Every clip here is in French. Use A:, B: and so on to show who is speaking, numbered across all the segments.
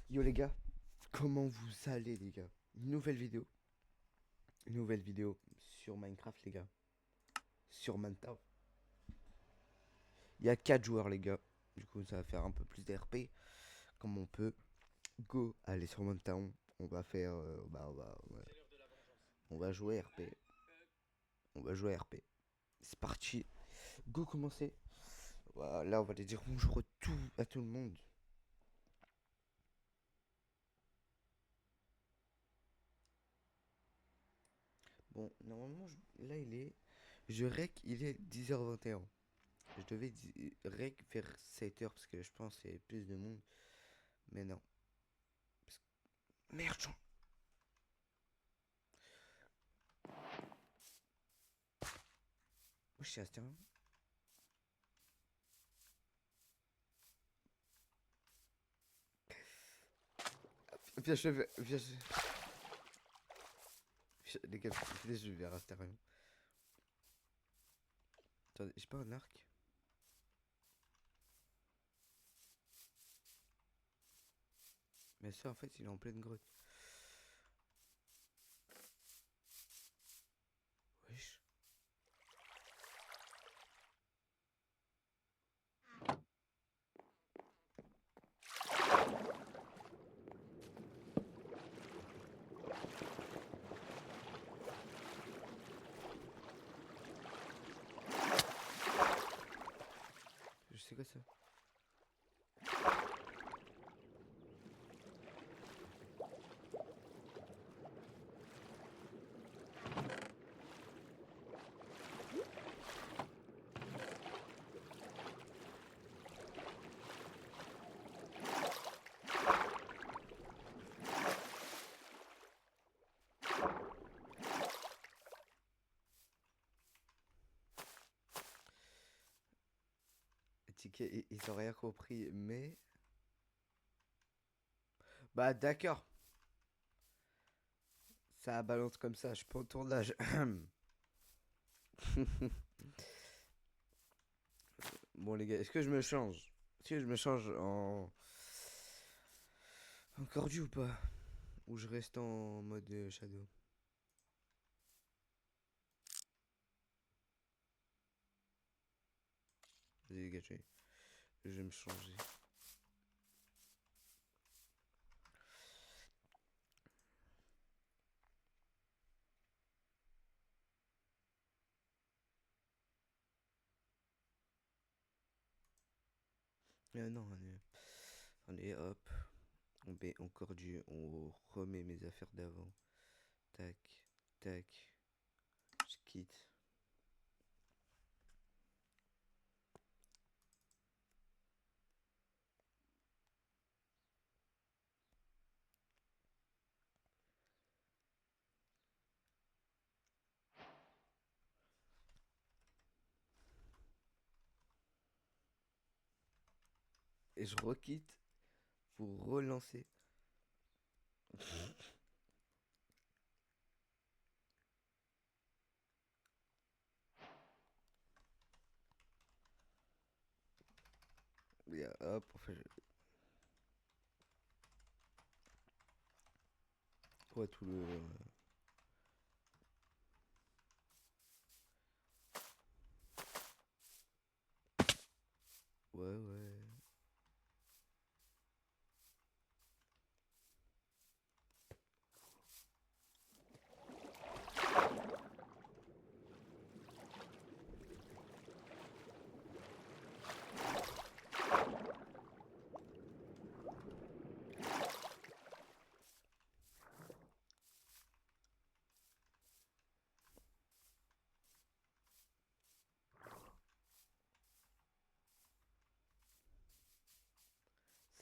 A: Yo les gars, comment vous allez les gars? Une nouvelle vidéo sur Minecraft les gars, sur Manta. Il y a 4 joueurs les gars, du coup ça va faire un peu plus d'RP, comme on peut. Go, allez sur Mantown, on va faire, on va jouer RP, on va jouer RP. C'est parti, go commencer. Voilà, là on va aller dire bonjour à tout le monde. Bon, normalement, là je rec, il est 10h21. Je devais rec vers 7h parce que je pense qu'il y avait plus de monde. Mais non. Parce Merde, Jean. Moi, je suis resté un. Viens, les gars, je vais rester rien. Attendez, j'ai pas un arc. Mais ça, en fait, il est en pleine grotte. Wesh. Je sais quoi ça. Ticket, ils ont rien compris, mais. Bah, d'accord. Ça balance comme ça, je suis pas au tournage. Bon, les gars, est-ce que je me change? Est-ce que je me change en. Encore du ou pas? Ou je reste en mode shadow? Vas-y, les gars, je vais me changer. Non, allez, hop. On met encore on remet mes affaires d'avant. Tac, tac. Je quitte. Et je requitte pour relancer. Et hop, enfin, ouais, tout le. Ouais, ouais.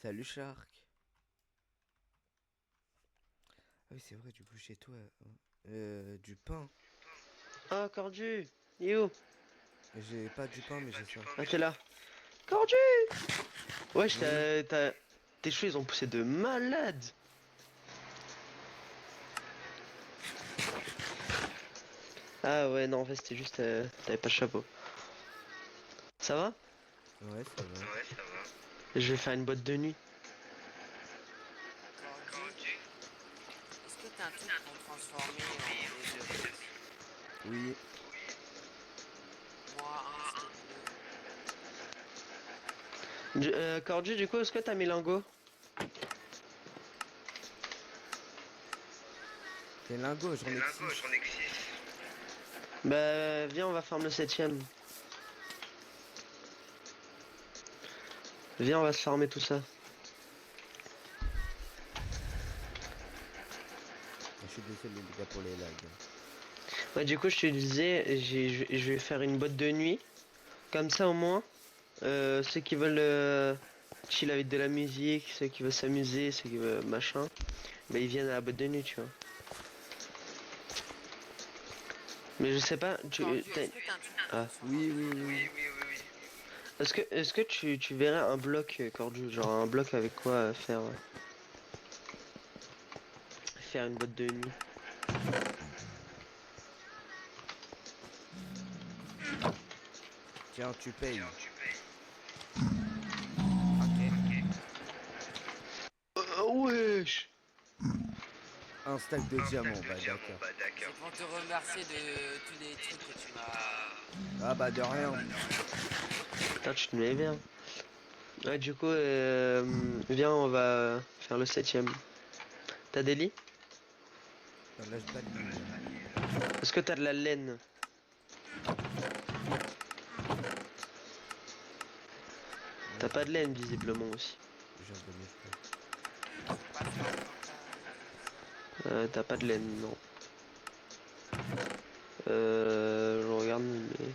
A: Salut Shark. Ah oui, c'est vrai, du coup, chez toi. Du pain.
B: Ah, Cordu, il est où?
A: J'ai pas du pain, mais j'ai ça.
B: Ah, t'es là. Cordu! Wesh,
A: Oui.
B: tes cheveux, ils ont poussé de malade. Ah ouais, non, en fait, c'était juste, t'avais pas de chapeau. Ça va?
A: Ouais, ça va.
B: Je vais faire une boîte de nuit.
C: un truc pour transformer les œufs.
A: Oui.
C: Moi, un, s'il te plaît.
B: Cordu, du coup, est-ce que t'as mis lingots?
A: Des lingots, j'en ai que 6.
B: Bah, viens, on va farm le 7ème. Viens, on va se farmer tout ça.
A: Je suis désolé les gars pour les lags.
B: Ouais, du coup, je te disais, je vais faire une boîte de nuit. Comme ça, au moins, ceux qui veulent chill avec de la musique, ceux qui veulent s'amuser, ceux qui veulent machin, bah, ils viennent à la boîte de nuit, tu vois. Mais je sais pas,
C: Cordu, est-ce que t'as un truc pour
B: Ah.
C: transformer
A: Oui.
B: Est-ce que tu verrais un bloc, Cordu, genre un bloc avec quoi faire une boîte de nuit?
A: Tiens, tu payes.
C: Ok.
B: Wesh!
A: Un stack de diamants, bah d'accord.
C: C'est pour te remercier de tous les trucs que tu m'as.
A: Ah bah de rien.
B: Putain, tu te mets bien. Ouais, du coup, viens, on va faire le 7ème. T'as des lits?
A: Non, là j'ai pas de ligne.
B: Est-ce que t'as de la laine? T'as pas de laine, visiblement aussi.
A: Je viens de donner, je crois.
C: Faut pas faire
B: T'as pas de laine, non. Je regarde, mais...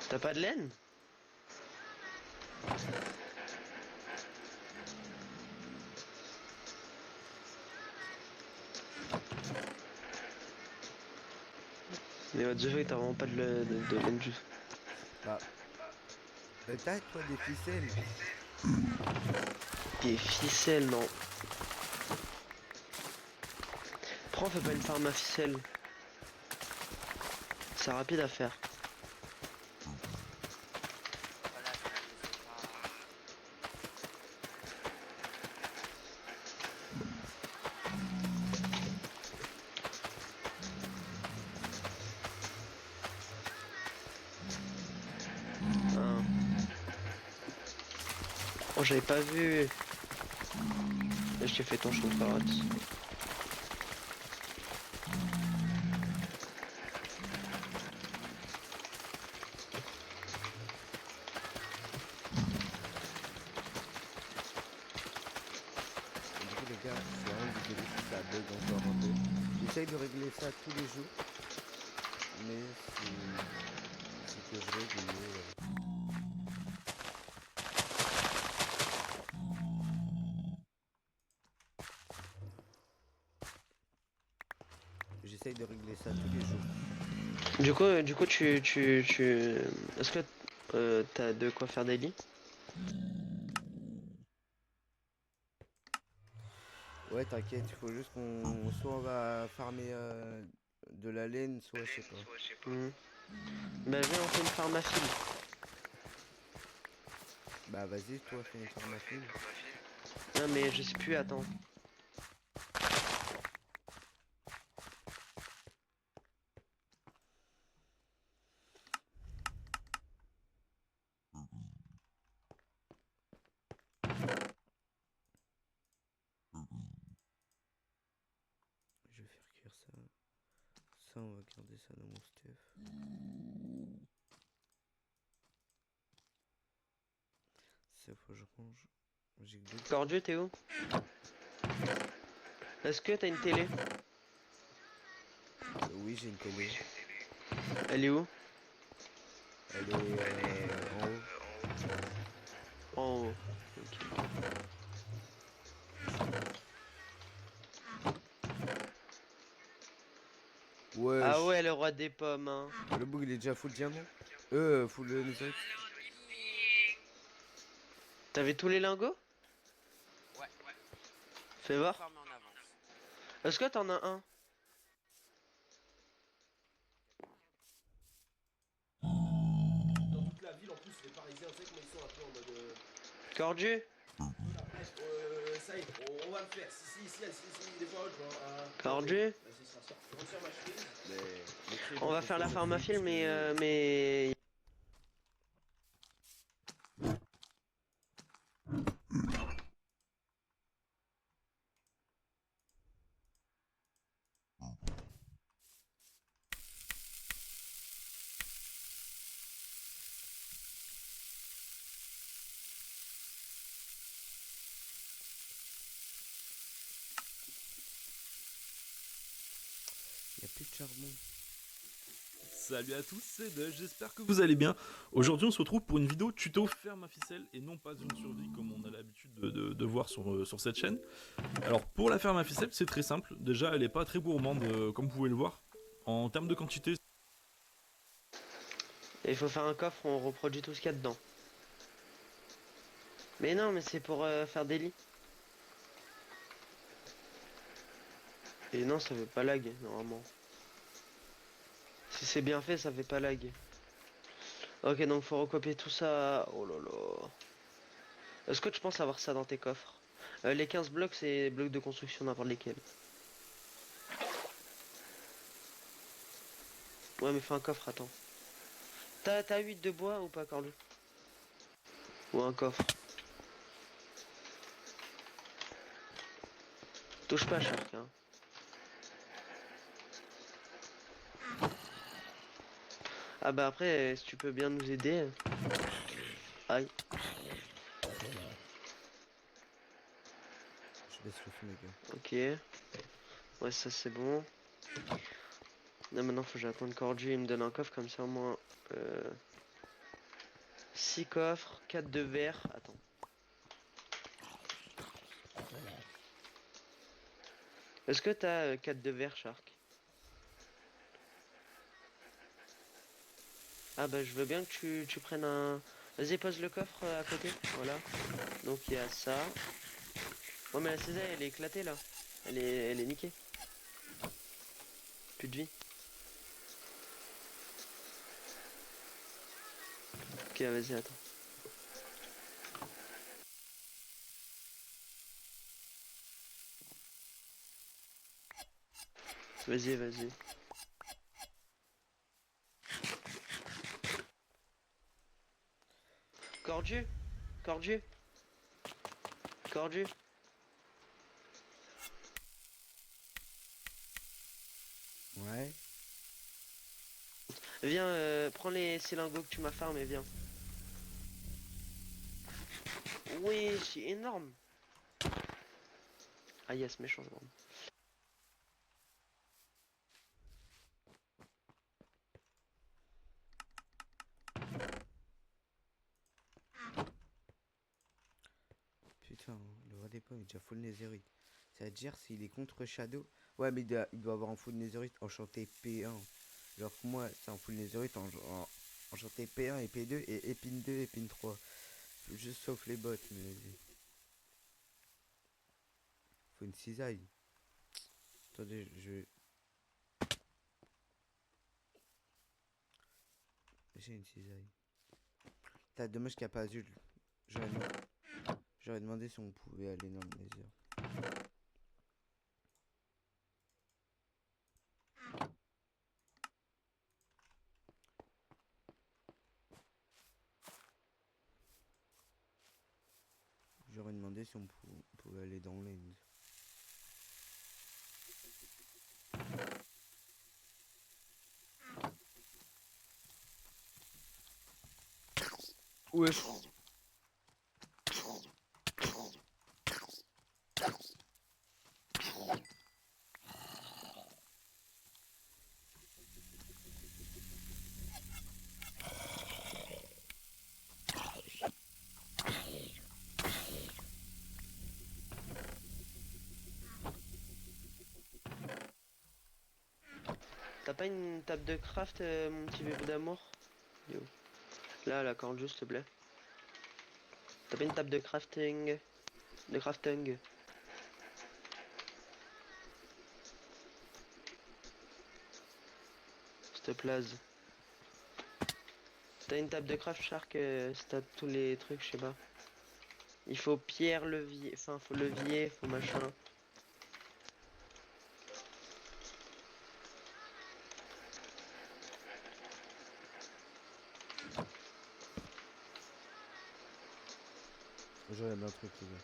B: T'as pas de laine? Mais what the fuck, t'as vraiment pas de laine du...
A: Bah. T'as toi des ficelles.
B: Des ficelles, non. Pourquoi on fait pas une farm à ficelles? C'est rapide à faire.
C: Voilà, je vais laisser pas.
B: Hein. Oh, j'avais pas vu. Là, je t'ai fait ton champ de carottes.
A: Et du coup les gars, je suis vraiment désolé si ça bug encore un peu. J'essaye de régler ça tous les jours. Mais c'est que je règle j'essaye de régler ça tous les jours.
B: Du coup, Est-ce que t'as de quoi faire des lits?
A: Ouais, t'inquiète, il faut juste qu'on soit on va farmer de la laine, soit je sais pas.
B: Mhm. Bah viens, on fait une farm à fil.
A: Bah vas-y, toi fais une pharmacie.
B: Non mais je sais plus, attends.
A: Je vais faire cuire ça. Ça, on va garder ça dans mon stuff. Ça, faut que je range. J'ai que deux.
B: Cordieu, t'es où? Est-ce que t'as une télé?
A: Oui, j'ai une télé.
B: Elle est où?
A: Elle est en haut.
B: En haut. Ok. Ah
A: Wesh.
B: ouais, le roi des pommes, hein.
A: Le bug il est déjà full diamant. Full netherite.
B: T'avais tous les lingots?
C: Ouais,
B: Fais
C: faut
B: voir.
C: farmer en avance.
B: Est-ce que t'en as un?
D: vas-y, on sait comment ils sont un peu en mode.
B: Cordu,
D: Bref, ça y est, on va le faire. Si, des fois, je vois un.
B: cordu.
D: Bah, ce sera ça. Je retire ma chemise.
A: Mais très
B: On
A: bon
B: va faire la
A: conseil, merci,
B: pharmaphile,
A: parce que
B: mais
A: il n'y a plus de charbon.
E: Salut à tous, c'est Dej, j'espère que vous allez bien. Aujourd'hui on se retrouve pour une vidéo tuto ferme à ficelle et non pas une survie comme on a l'habitude de voir sur cette chaîne. Alors pour la ferme à ficelle c'est très simple, déjà elle est pas très gourmande comme vous pouvez le voir. En termes de quantité,
B: il faut faire un coffre où on reproduit tout ce qu'il y a dedans. Mais non, mais c'est pour faire des lits. Et non, ça fait pas lag, normalement. Si c'est bien fait, ça fait pas lag. Ok, donc faut recopier tout ça. Oh là là. Est-ce que tu penses avoir ça dans tes coffres? Les 15 blocs, c'est blocs de construction, n'importe lesquels. Ouais, mais fais un coffre, attends. T'as 8 de bois ou pas, Corlu? Ou un coffre? Touche pas, Shark, hein. Ah bah après, si tu peux bien nous aider. Aïe.
A: Je baisse le feu, mes gars.
B: Ok. Ouais, ça c'est bon. Là maintenant, faut que j'attende Cordu, il me donne un coffre comme ça au moins. 6 coffres, 4 de verre. Attends. Est-ce que t'as 4 de verre, Shark? Ah bah je veux bien que tu prennes un... Vas-y, pose le coffre à côté. Voilà. Donc il y a ça. Ouais mais la cisaille elle est éclatée là. Elle est niquée. Plus de vie. Ok, vas-y, attends. Vas-y, vas-y. Cordu? Cordu? Cordu?
A: Ouais.
B: Viens, prends les cylingos que tu m'as farmé, viens. Oui, c'est énorme. Ah yes, méchant, bordel.
A: Putain, le roi des pommes est déjà full netherite. C'est-à-dire s'il est contre Shadow. Ouais, mais il doit avoir un full netherite enchanté P1. Genre que moi, c'est un full netherite enchanté P1 et P2 et épine 2, épine 3. Juste sauf les bottes, mais vas-y. Faut une cisaille. Attendez, j'ai une cisaille. T'as dommage qu'il n'y a pas Azul. J'aurais j'aurais demandé si on pouvait aller dans le nether. J'aurais demandé si on pouvait aller dans l'end.
B: Ouais. T'as pas une table de craft, mon petit bébé d'amour? Yo. Là, la corde juste, s'il te plaît. T'as pas une table de crafting? De crafting? S'il te plaise. T'as une table de craft Shark, si t'as tous les trucs, je sais pas. Il faut pierre, levier, enfin faut levier, faut machin.
A: Je regarde un truc, les gars.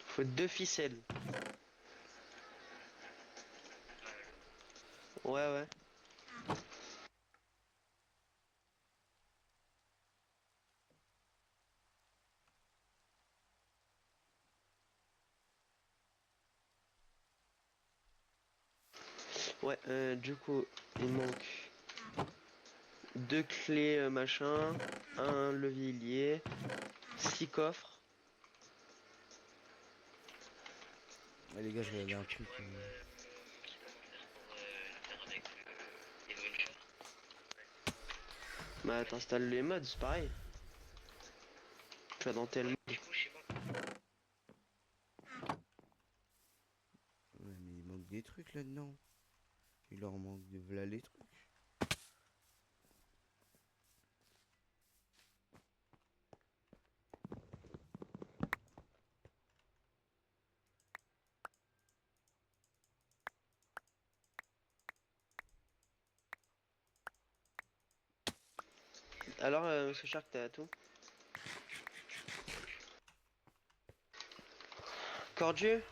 B: Faut 2 ficelles. Ouais, ouais. Ouais, du coup, il manque 2 clés machin, un levier lié, 6 coffres.
A: Ah, les gars, je regardais un truc.
B: Bah t'installes les mods, c'est pareil. Tu vas dans tel mode.
A: Ouais, mais il manque des trucs là-dedans. Il leur manque de voilà les trucs.
B: Alors, Monsieur Shark, t'as tout? Cordieux?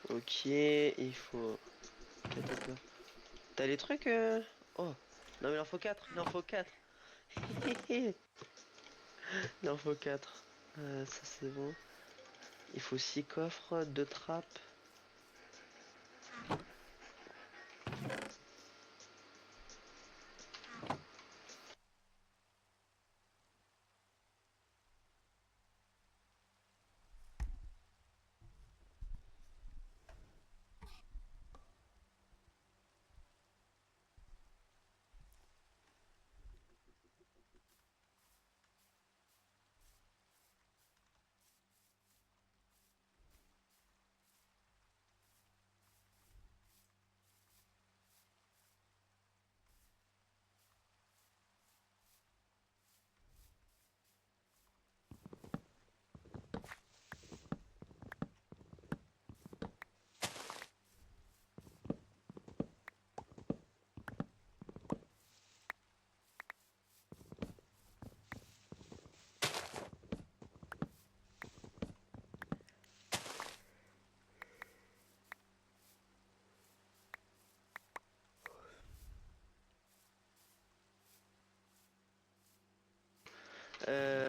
B: Ok, il faut... T'as les trucs Oh, non mais il en faut 4, il en faut 4. Il en faut 4. Ça c'est bon. Il faut 6 coffres, 2 trappes.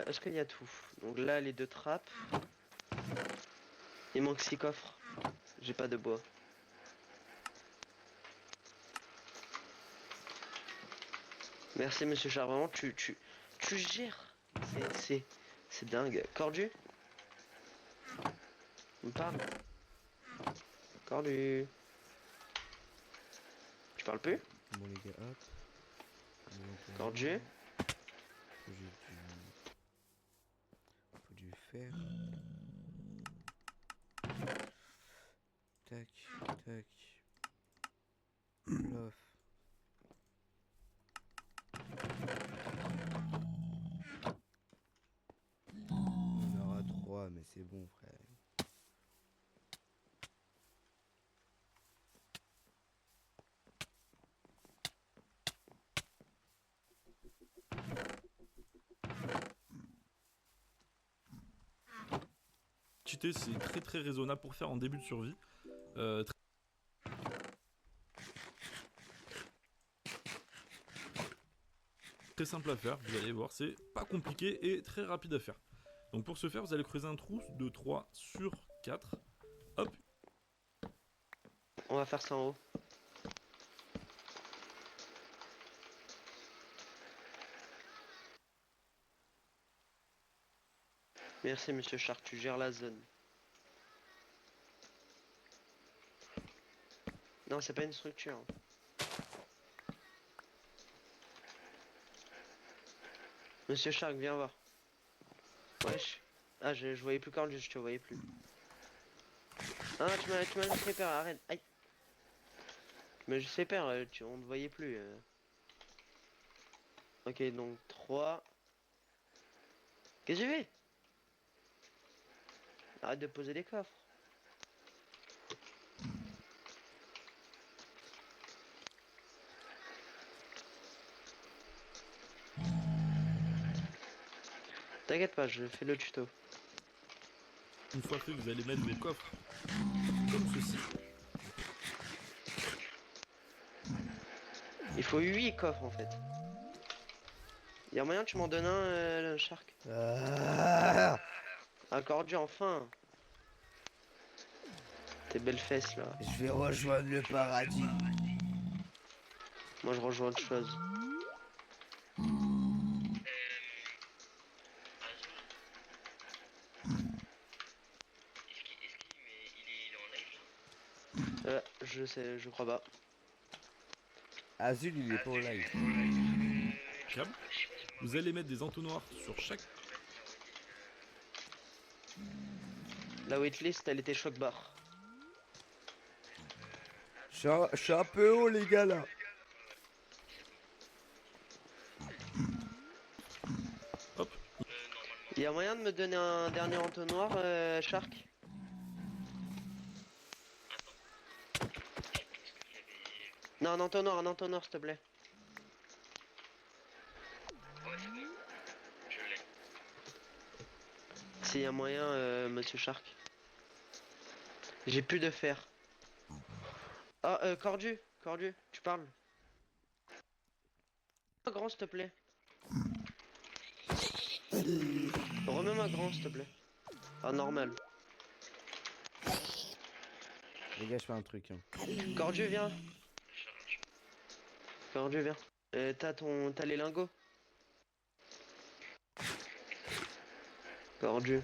B: Est-ce qu'il y a tout? Donc là, les 2 trappes. Il manque 6 coffres. J'ai pas de bois. Merci Monsieur Char, vraiment, tu gères. C'est dingue. Cordu? On me parle? Cordu? Tu parles plus?
A: Bon, les gars, hop.
B: Cordu?
A: Faut j'ai faut du fer. Tac, tac. Plof. On aura 3, mais c'est bon, frère.
E: cheater, c'est très très raisonnable pour faire en début de survie. Très très simple à faire, vous allez voir, c'est pas compliqué et très rapide à faire. Donc pour ce faire, vous allez creuser un trou de 3 sur 4. Hop,
B: On va faire ça en haut. Merci monsieur Shark, tu gères la zone. Non, c'est pas une structure. Monsieur Shark, viens voir. Wesh. Ah, je voyais plus Cordu, je te voyais plus. Ah, tu m'as juste fait peur, arrête. Aïe. Tu m'as juste fait peur, on ne voyait plus. Ok, donc 3. Qu'est-ce que j'ai fait? Arrête de poser des coffres. T'inquiète pas, je fais le tuto.
E: une fois fait, vous allez mettre vos coffres comme ceci.
B: Il faut 8 coffres en fait. Y'a moyen que tu m'en donnes un, le Shark?
A: Ah,
B: Un Cordu, enfin. Tes belles fesses là.
A: je vais rejoindre le paradis.
B: Moi je rejoins autre chose. Je sais, je crois pas.
A: Azul, il est pas au live.
E: Câble. Vous allez mettre des entonnoirs sur chaque.
B: La waitlist elle était choc barre.
A: Je suis un peu haut, les gars, là.
E: Hop,
B: Y'a moyen de me donner un dernier entonnoir, Shark? Non, un entonnoir s'il te plaît. S'il y a moyen, monsieur Shark. J'ai plus de fer. Ah, Cordu, tu parles? Un grand s'il te plaît. Remets-moi grand s'il te plaît. Ah, normal.
A: Les gars, je fais un truc. Hein.
B: Cordu, viens. Cordu, viens. T'as les lingots? Cordu.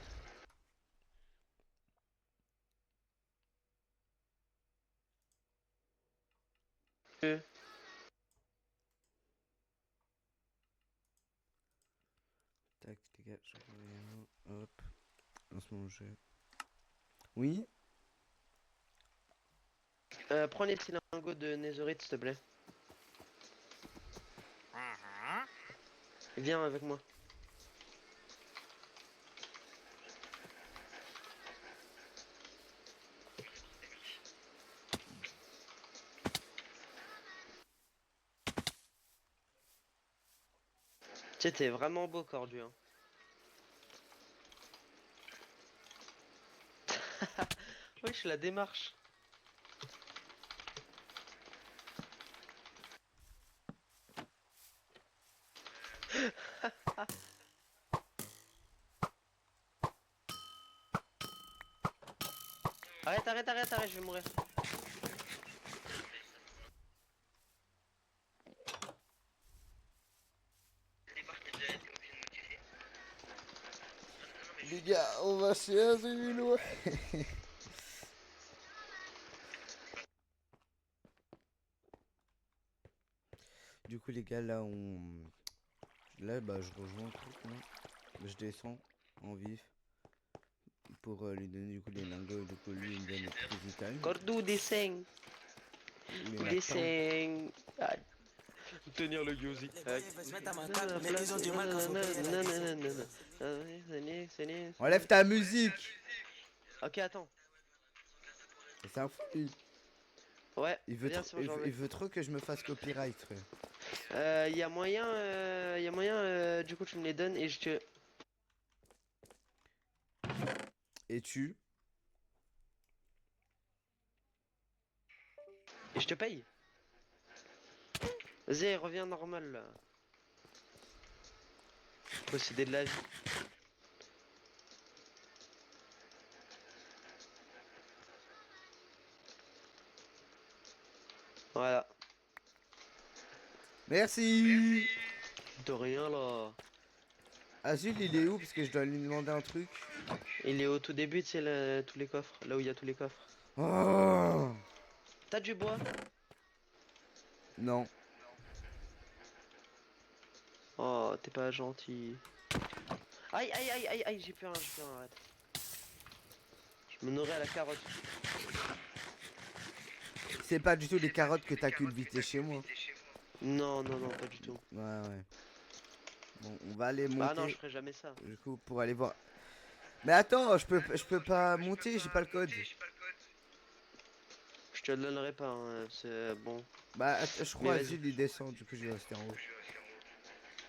A: Tac, les gars, j'en reviens. Hop. Lance mon jeu. Oui?
B: Prends les petits lingots de Netherite s'il te plaît. Viens avec moi. Tu sais, t'es vraiment beau, Cordu. Hein. Wesh, la démarche. Arrête, je vais mourir.
A: Les gars, on va chez Azul, ouais. Du coup, les gars, là, Là, bah, je rejoins le truc, là. Je descends en vif. Pour lui donner, du coup, les lingots. Du coup, lui, il me donne le Crazy Time.
B: Cordu, descends.
A: Il m'attend.
B: Descends. Ah. Tenir le Yosi.
A: Enlève ta musique.
B: Ok, attends.
A: C'est un fou, lui.
B: Ouais,
A: Il veut,
B: viens,
A: trop,
B: c'est bon, j'en veux.
A: il veut trop que je me fasse copyright, frère.
B: Y a moyen, du coup tu me les donnes et je te...
A: Et tu?
B: Et je te paye. Vas-y, reviens normal là. Posséder de la vie. Voilà.
A: Merci.
B: De rien là.
A: Azul, il est où? Parce que je dois lui demander un truc.
B: Il est au tout début, tu sais, tous les coffres. Là où il y a tous les coffres.
A: Oh
B: T'as du bois?
A: non.
B: Oh, t'es pas gentil. Aïe, aïe, aïe, aïe, aïe, j'ai plus rien, arrête. Je me nourris à la carotte.
A: C'est pas du tout les carottes que t'as cultivées chez moi.
B: Non, non, non, pas du tout.
A: Ouais, ouais. Bon, on va aller
B: Bah non, je
A: monter.
B: ferai jamais ça.
A: Du coup, pour aller voir. Mais attends, je peux pas monter, j'ai pas le code.
B: Je te le donnerai pas, hein, c'est bon.
A: Bah, je
B: Mais
A: crois
B: vas-y.
A: Azul il descend, du coup je vais rester en haut.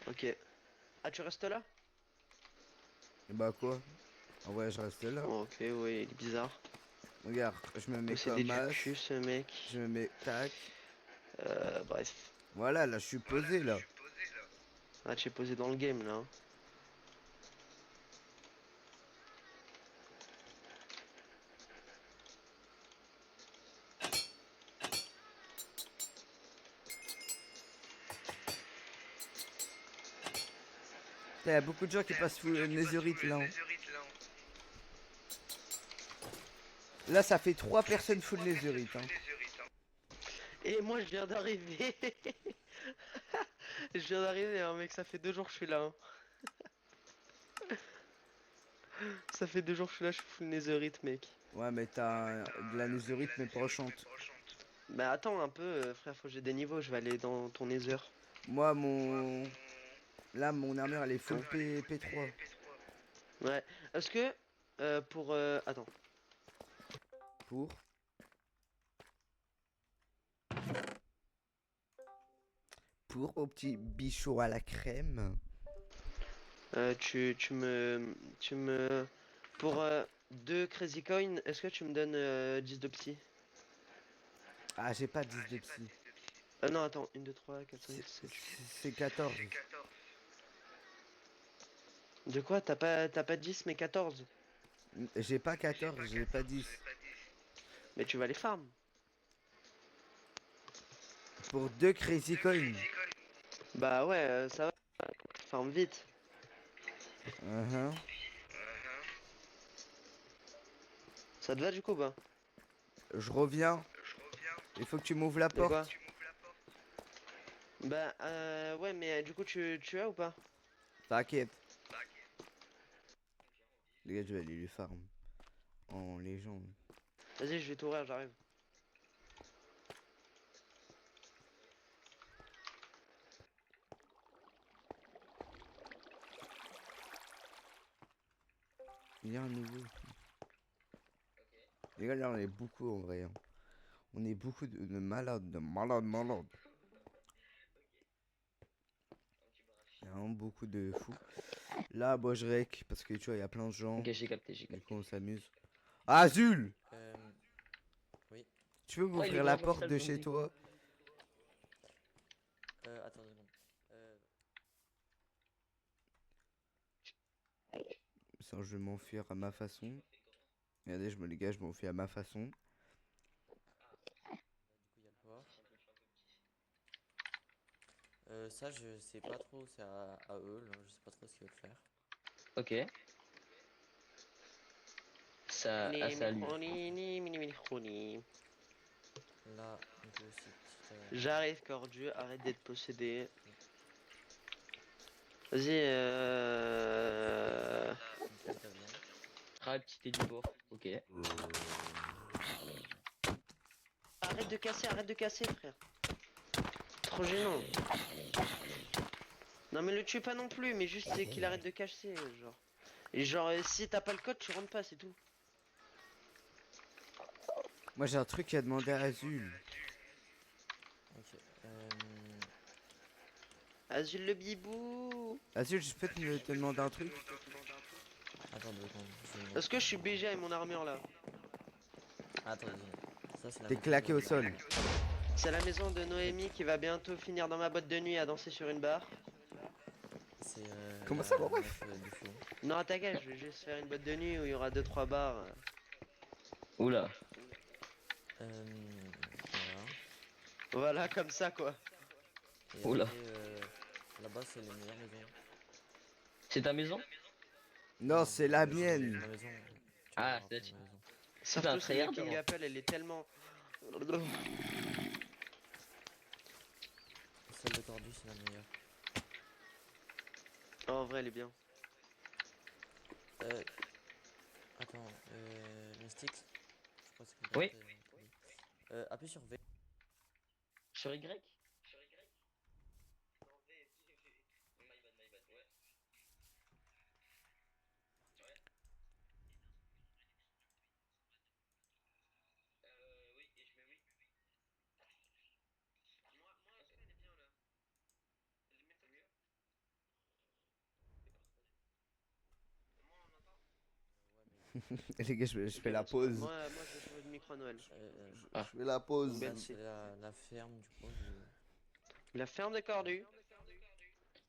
B: Ok. Ah, tu restes là?
A: Et bah quoi? En vrai, je reste là.
B: Oh, ok, oui, il est bizarre.
A: Regarde, je me mets
B: Posséder
A: comme
B: du
A: as.
B: cul, ce mec.
A: Je me mets tac.
B: Bref.
A: Voilà, là je suis posé là.
B: Ah, tu es posé dans le game là, hein.
A: Putain, y a beaucoup de gens qui passent full Netherite là. Hein. Là, ça fait 3 personnes full Netherite. Hein.
B: Et moi, je viens d'arriver. Je viens d'arriver, hein, mec, ça fait 2 jours que je suis là, hein. Ça fait 2 jours que je suis là, je suis full netherite, mec.
A: Ouais, mais t'as de la Netherite, mais pas enchante.
B: Bah attends un peu, frère, faut que j'ai des niveaux, je vais aller dans ton nether.
A: Moi, mon. Là, mon armure elle est full
B: Hein.
A: P3.
B: Ouais. Est-ce que, pour... Attends.
A: Pour. Pour au petit bichot à la crème.
B: Tu me... Pour 2 crazy coin, est-ce que tu me donnes 10 de psy?
A: Ah, j'ai pas 10 de psy.
B: Non, attends, 1, 2, 3, 4, 5,
A: C'est
B: 6, 7, 8.
A: c'est 14.
B: De quoi? T'as pas 10 mais 14?
A: J'ai pas 14, j'ai pas 10.
B: Mais tu vas les farm.
A: Pour 2 crazy coins.
B: Bah ouais, ça va. Farm vite.
A: Mhm.
B: Ça te va du coup, bah?
A: Je reviens. Il faut que tu m'ouvres la
B: De quoi?
A: porte.
B: Bah ouais, mais du coup tu as ou pas?
A: T'inquiète. Les gars, je vais aller lui farm. En légende.
B: Vas-y, je vais t'ouvrir, j'arrive.
A: Il y a un nouveau. Les gars, là, on est beaucoup en vrai. Hein. On est beaucoup de malades, malades. Il y a vraiment beaucoup de fous. Là, moi, je rec parce que tu vois, il y a plein de gens.
C: Ok, j'ai capté, j'ai
A: Du
C: capté.
A: coup, on s'amuse. Ah, Zul!
C: Oui.
A: Tu peux
C: Oh, il est
A: m'ouvrir
C: grand
A: la
C: comme
A: porte
C: ça,
A: de
C: le
A: chez
C: zombie.
A: toi?
C: Attends 2 secondes.
A: Sans je vais m'enfuir à ma façon. Regardez, les gars, je m'enfuis à ma façon.
C: Du coup, il y a le port. Ça, je sais pas trop, c'est à eux, là, je sais pas trop ce qu'ils veulent faire. Ok. Ça,
B: Ni,
C: à
B: mi,
C: ça lui.
B: khoni, ni, mini, mini, khoni.
C: Là, on peut aussi petite.
B: J'arrive, Cordu, arrête d'être possédé. Vas-y,
C: Nickel, ta viande. Ah, petit édibord. Ok.
B: arrête de casser, frère. Trop gênant. Non mais le tue pas non plus, mais juste c'est qu'il arrête de casser, genre. Et genre, si t'as pas le code, tu rentres pas, c'est tout.
A: Moi, j'ai un truc à demander à Azul.
C: Ok.
B: Azul le bibou.
A: Azul, je peux te demander un truc?
C: Attends, Attends 2 secondes. Je vais
B: Est-ce que je suis BG avec mon armure là?
C: Attends, ça c'est la
A: T'es
C: maison
A: claqué
C: de-
A: au sol.
B: C'est la maison de Noémie qui va bientôt finir dans ma boîte de nuit à danser sur une barre.
C: C'est
A: Comment
C: la
A: ça, mon ref?
C: meuf du fou.
B: Non, t'inquiète, je vais juste faire une boîte de nuit où il y aura 2-3 bars.
F: Oula.
C: Voilà.
B: Voilà, comme ça quoi.
C: Et
F: Oula.
C: après, là-bas c'est les meilleures maisons.
F: C'est ta maison?
A: Non, c'est la
C: Ma
A: mienne.
C: maison. Tu
F: Ah,
C: verras
F: c'est
C: après
F: la
C: ma maison.
B: Surtout
F: un
B: celle de
F: tryhard,
B: King
F: alors.
B: Apple, elle est tellement.
C: Celle de Cordu c'est la meilleure.
B: Oh, en vrai, elle est bien.
C: Attends, Mystics. Je crois que c'est comme
F: Oui.
C: ça que t'as dit. Appuie sur V.
F: Sur Y?
A: Les gars, je fais la pause.
B: Moi, je vais changer de micro à Noël.
A: Je fais la pause.
B: Ben,
C: C'est la ferme du coup.
B: La ferme de Cordu.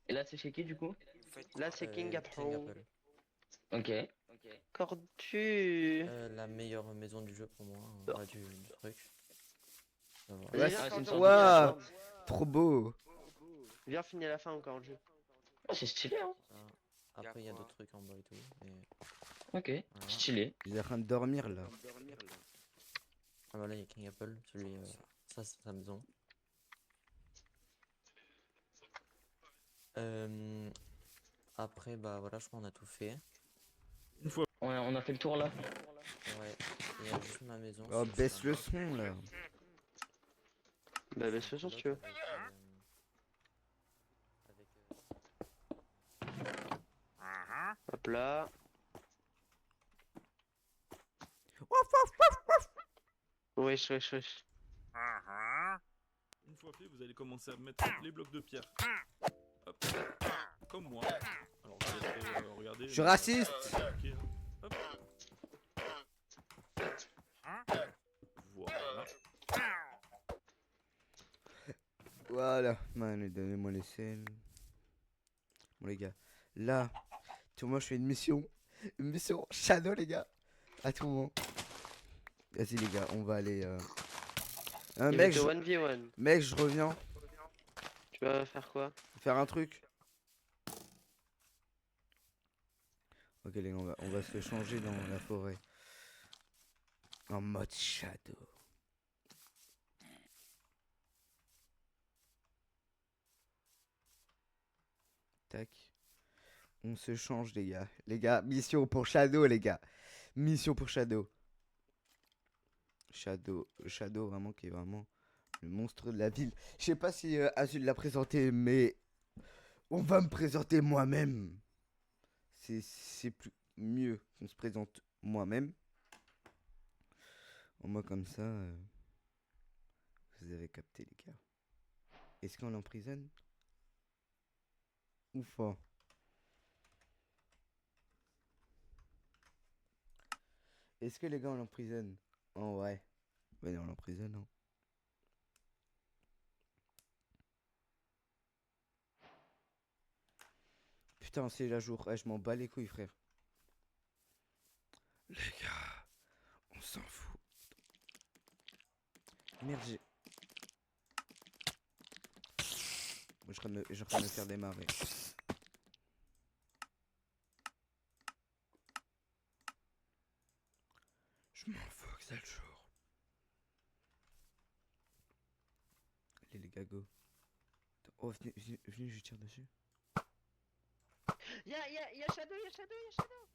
F: Et là, c'est chez qui du coup?
B: Là, c'est King Apple.
F: Ok.
B: Cordu.
C: La meilleure maison du jeu pour moi. Du truc. Ça va.
B: Vas-y,
A: Ouais,
B: viens,
F: c'est
B: Cordu,
F: une
B: on
F: sorte
B: finit la
A: Waouh.
B: ferme.
A: Trop beau.
B: Viens finir la fin encore, Cordu.
F: Ah, c'est stylé, hein.
C: Après, il y a d'autres trucs en bas et tout. Mais
F: Ok.
C: voilà.
F: Stylé.
A: Il est en train de dormir là.
C: Ah bah là, il y a King Apple. Celui, ça, c'est sa maison. Après, bah voilà, je crois qu'on a tout fait.
E: Une fois.
F: On a fait le tour là.
C: Ouais, il y a juste ma maison.
A: Oh,
C: c'est
A: baisse
C: ça.
A: le son là.
B: Bah, baisse le son si tu veux. Hop là. Wesh, wesh, wesh.
E: Une fois fait, vous allez commencer à mettre les blocs de pierre. Hop. Comme moi. Alors, je vais regarder.
A: Je suis raciste.
E: Ok, hop. Voilà.
A: Voilà. Man, donnez-moi les selles. Bon, les gars. Là, tout moment, je fais une mission. Une mission Shadow, les gars. À tout moment. Vas-y, les gars, on va aller.
B: Il
A: Mec,
B: va te 1v1.
A: mec, je reviens.
B: Tu vas faire quoi?
A: Faire un truc. Ok, les gars, on va se changer dans la forêt. En mode Shadow. Tac. On se change, les gars. Les gars, mission pour Shadow, les gars. Mission pour Shadow. Shadow vraiment qui est vraiment le monstre de la ville. Je sais pas si Azul l'a présenté, mais on va me présenter moi-même. C'est plus mieux qu'on se présente moi-même. Au moins comme ça, vous avez capté, les gars. Est-ce qu'on l'emprisonne ou pas? Est-ce que les gars on l'emprisonne? Oh ouais. Ouais, on l'emprisonne, hein. Putain, c'est la jour. Ouais, je m'en bats les couilles, frère. Les gars, on s'en fout. Merde, j'ai. Moi, je suis en train de me faire démarrer. Je m'en fous que ça le jour. Allez, les gars, go. Oh, venez, je tire dessus.
B: Y'a Shadow, y'a Shadow.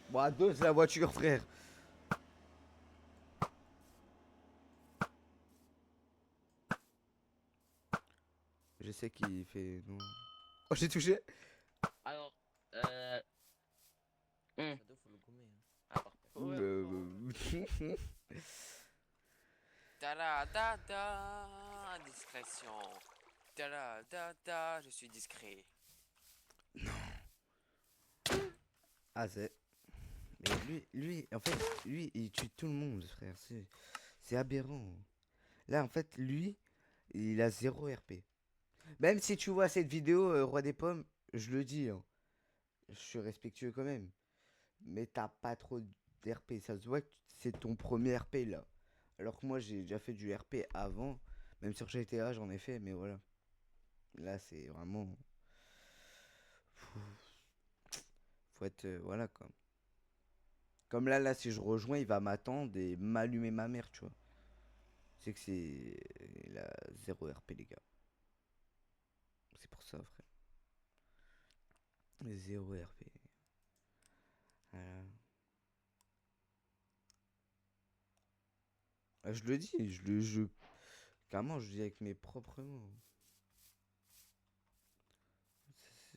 A: Bon, à deux, c'est la voiture, frère. Je sais qu'il fait. Non. Oh, j'ai touché.
F: Alors,
C: Shadow, faut le gommer. Hein.
F: Ah, parfait.
B: Ouais.
G: Da da da. Discrétion. Da da da. Je suis discret.
A: Ah, c'est. Mais en fait, lui, il tue tout le monde, frère. C'est aberrant. Là, en fait, lui, il a 0 RP. Même si tu vois cette vidéo, Roi des Pommes, je le dis, hein, je suis respectueux quand même. Mais t'as pas trop d'RP. Ça se voit que c'est ton premier RP là. Alors que moi, j'ai déjà fait du RP avant. Même sur GTA, j'en ai fait, mais voilà. Là, c'est vraiment. Faut, faut être. Voilà quoi. Comme là, si je rejoins, il va m'attendre et m'allumer ma mère, tu vois. C'est que c'est. Il a 0 RP, les gars. C'est pour ça, frère. 0 RP. Voilà. Ah, je le dis, carrément, je le dis avec mes propres mots.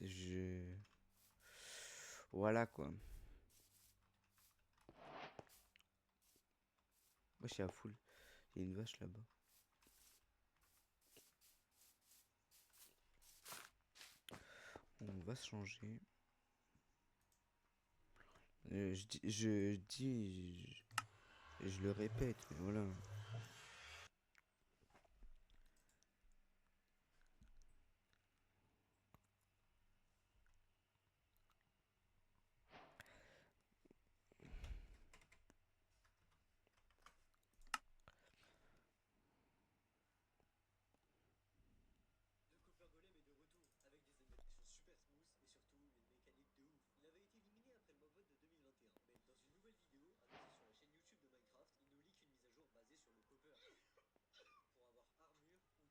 A: Je. Voilà quoi. Moi, je suis à full. Il y a une vache là-bas. On va se changer. Je le répète, mais voilà.
D: De Cooper Golem est de retour avec des animations super smooth et surtout une mécanique de ouf. Il avait été éliminé après le mob vote de 2021, mais dans une nouvelle vidéo annoncée sur la chaîne YouTube de Minecraft, il nous leak une mise à jour basée sur le copper. Pour avoir armure, outils et armes en copper. Le plus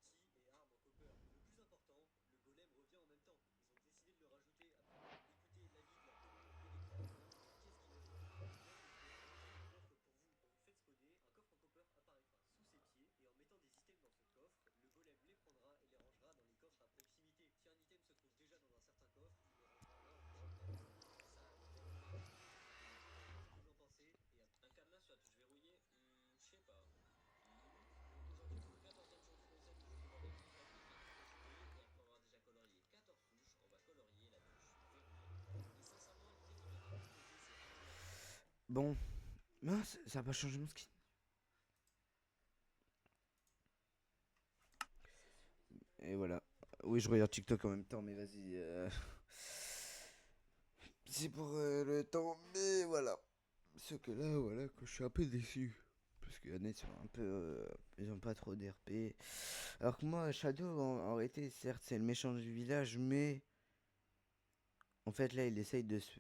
D: important, le golem revient en même temps. Ils ont décidé de le rajouter après avoir écouté l'avis de la communauté des créateurs. Qu'est-ce qu'il va faire? Eh bien, il fait un coffre pour vous. Quand vous faites spawner, un coffre en copper apparaîtra sous ses pieds et en mettant des items dans ce coffre, le golem les prendra et les rangera dans les coffres à proximité. Si un item se trouve déjà dans un certain coffre, il le rangera là en drop down. Ça a l'air d'être une idée. Qu'est-ce que vous en pensez? Et un cadenas sur la touche verrouillée? Je sais pas. Donc aujourd'hui, pour le 14e jour du concept de jeu vidéo avec Minecraft, les filles ont joué et après avoir déjà colorié 14 touches, on va colorier la touche verrouillée. Et sincèrement, l'idée qui m'a été proposée, c'est incroyable.
A: Bon. Mince, ça a pas changé mon skin. Et voilà. Oui, je regarde TikTok en même temps, mais vas-y. C'est pour le temps, mais voilà. Ce que là, voilà, que je suis un peu déçu. Parce que Annette, ils sont un peu. Ils ont pas trop d'RP. Alors que moi, Shadow, en réalité, certes, c'est le méchant du village, mais. En fait, là, il essaye de se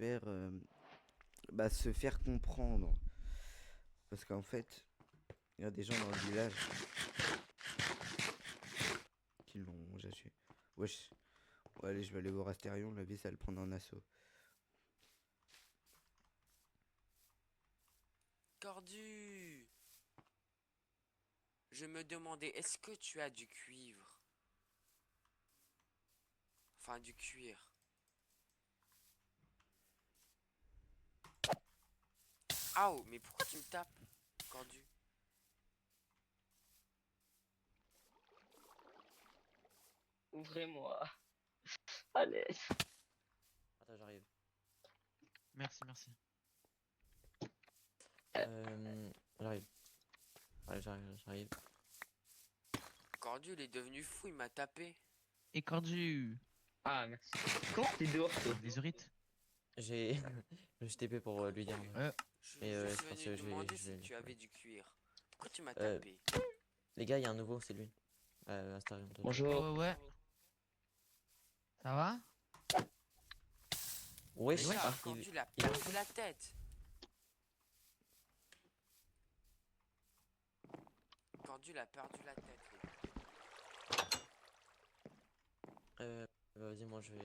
A: faire comprendre. Parce qu'en fait, il y a des gens dans le village qui l'ont déjà tué. Wesh. Ouais, allez, je vais aller voir Astérion, la vie, ça va le prendre en assaut.
G: Cordu. Je me demandais, est-ce que tu as du cuivre? Enfin, du cuir. Ah oh, mais pourquoi tu me tapes, Cordu?
F: Ouvrez-moi. Allez.
C: Attends, j'arrive.
H: Merci, merci.
C: J'arrive. Allez, j'arrive.
G: Cordu, il est devenu fou, il m'a tapé.
H: Écordu.
F: Ah, merci. Comment t'es dehors, toi?
H: Les Eurites.
C: J'ai. Je TP pour lui dire.
G: Je
C: je
G: suis
C: pense
G: venu
C: que je vais-
G: demander
C: je
G: si
C: vais-
G: tu avais du cuir. Pourquoi tu m'as
C: Euh,
G: tapé?
C: Les gars, il y a un nouveau, c'est lui. Astarion.
F: Bonjour.
H: Ouais. Ça va?
C: Wesh,
G: Déjà,
C: ah,
G: Cordu, il a
C: il a-
G: perdu la tête. Cordu, il a perdu la tête.
C: Vas-y, moi je vais.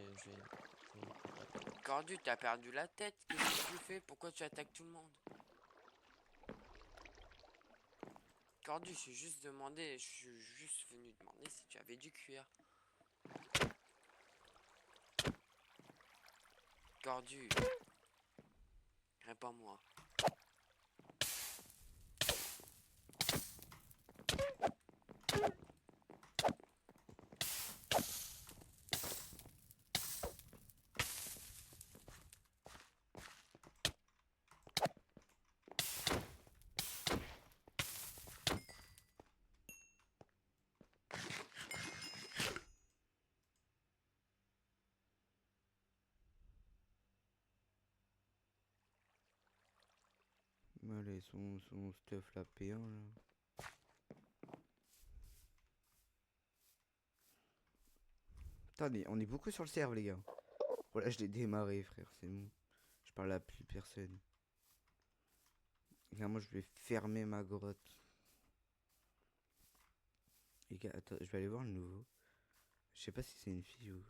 G: Cordu, t'as perdu la tête. Qu'est-ce que tu fais? Pourquoi tu attaques tout le monde? Cordu, je suis juste venu demander si tu avais du cuir. Cordu, réponds-moi.
A: et son stuff là, P1 là. Attendez, on est beaucoup sur le serve, les gars. Voilà, je l'ai démarré, frère, c'est bon. Je parle à plus personne. Là, moi, je vais fermer ma grotte. Les gars, attends, je vais aller voir le nouveau. Je sais pas si c'est une fille ou...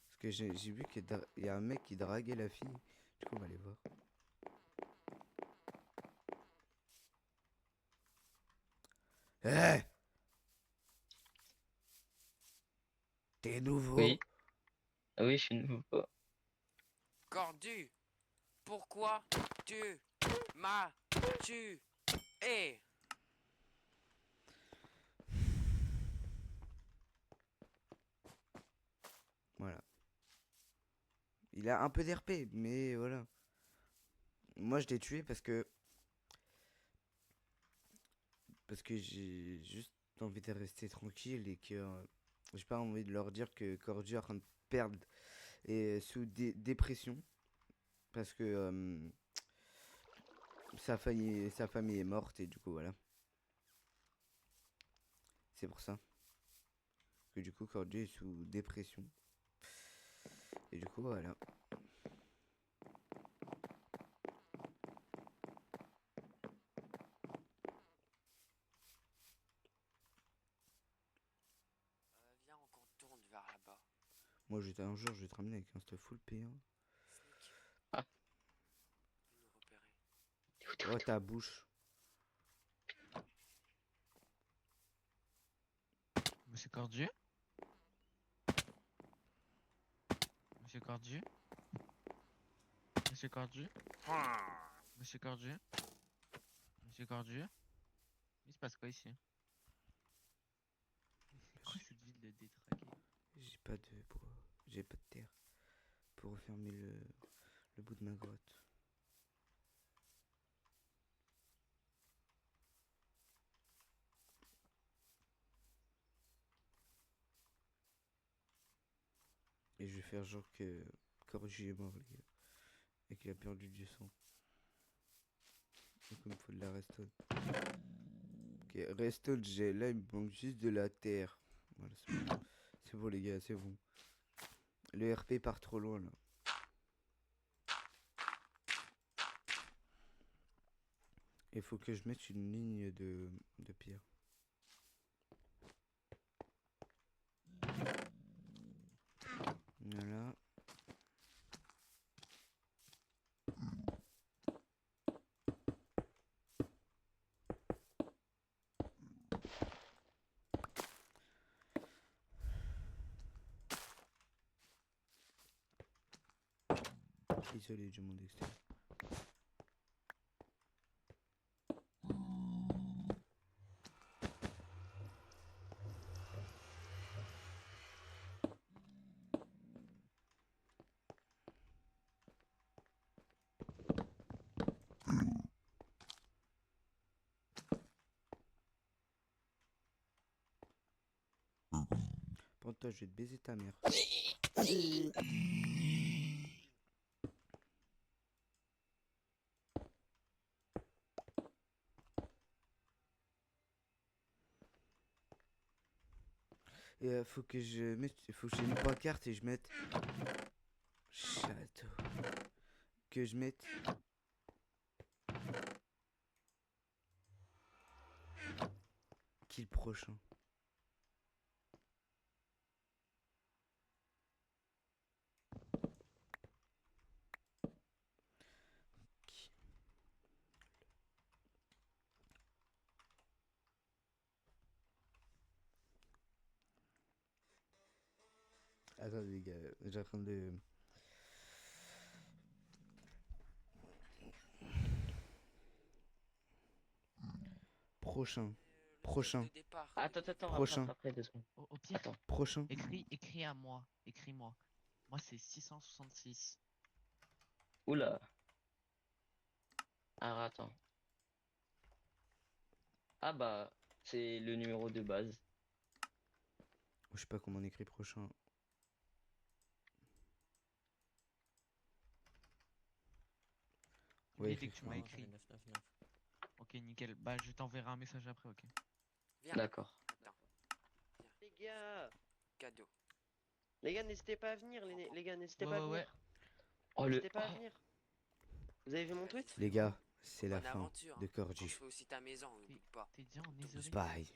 A: Parce que j'ai vu qu'il y a un mec qui draguait la fille. Du coup, on va aller voir. Eh, t'es nouveau?
F: Oui. Ah oui, je suis nouveau.
G: Cordu, pourquoi tu m'as tué?
A: Voilà. Il a un peu d'RP, mais voilà. Moi, je l'ai tué parce que... Parce que j'ai juste envie de rester tranquille et que... j'ai pas envie de leur dire que Cordu est en train de perdre et sous dépression. Parce que... sa famille est morte et du coup, voilà. C'est pour ça. Que du coup, Cordu est sous dépression. Et du coup, voilà.
G: Viens, on contourne vers là-bas.
A: Moi, un jour, je vais te ramener avec un stuff full P1.
G: Sneak.
F: Ah.
G: Nous repérer.
A: Oh, ta bouche.
H: Monsieur Cordu? Monsieur Cordu? Monsieur Cordu? Monsieur Cordu? Monsieur Cordu? Il se passe quoi ici? C'est quoi cette ville de détraqué?
A: J'ai pas de bois. J'ai pas de terre. Pour refermer le bout de ma grotte. Et je vais faire genre que Corgi est mort, les gars. Et qu'il a perdu du sang. Donc il me faut de la redstone. Ok, redstone, j'ai. Là, il me manque juste de la terre. Voilà, c'est bon. C'est bon, les gars, c'est bon. Le RP part trop loin, là. Il faut que je mette une ligne de pierre. Voilà. Isolé du monde extérieur. Toi, je vais te baiser ta mère. Et faut que je mette, faut que j'ai une pancarte et je mette château. Que je mette qui le prochain. Attends les gars, j'ai en train de... Prochain. Prochain.
G: De départ.
F: Attends,
A: Prochain.
F: après 2 secondes.
H: Au pire,
F: Attends.
A: Prochain.
H: écris à moi. Écris-moi. Moi, c'est 666.
F: Oula. Alors attends. Ah bah, c'est le numéro de base.
A: Je sais pas comment on écrit prochain. Ouais,
H: Dès que tu m'as
C: Non,
H: écrit.
C: j'en ai 999.
H: Ok, nickel. Bah, je t'enverrai un message après, ok.
G: Viens.
F: D'accord.
G: Attends.
B: Les gars,
G: Cadeau.
B: n'hésitez pas à venir, les gars, n'hésitez
H: Ouais,
B: pas à
H: ouais,
B: venir.
H: ouais.
F: Oh le.
B: N'hésitez pas à
F: Oh,
B: venir. Vous avez vu mon
G: Vas-y,
B: tweet?
G: fais
A: Les
G: gros.
A: gars, c'est la
G: Bonne
A: fin
G: aventure.
A: de
G: Hein.
A: Corgi.
G: Construis aussi ta maison, n'oublie pas.
H: T'es déjà en
A: Bye.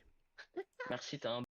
F: merci, t'as un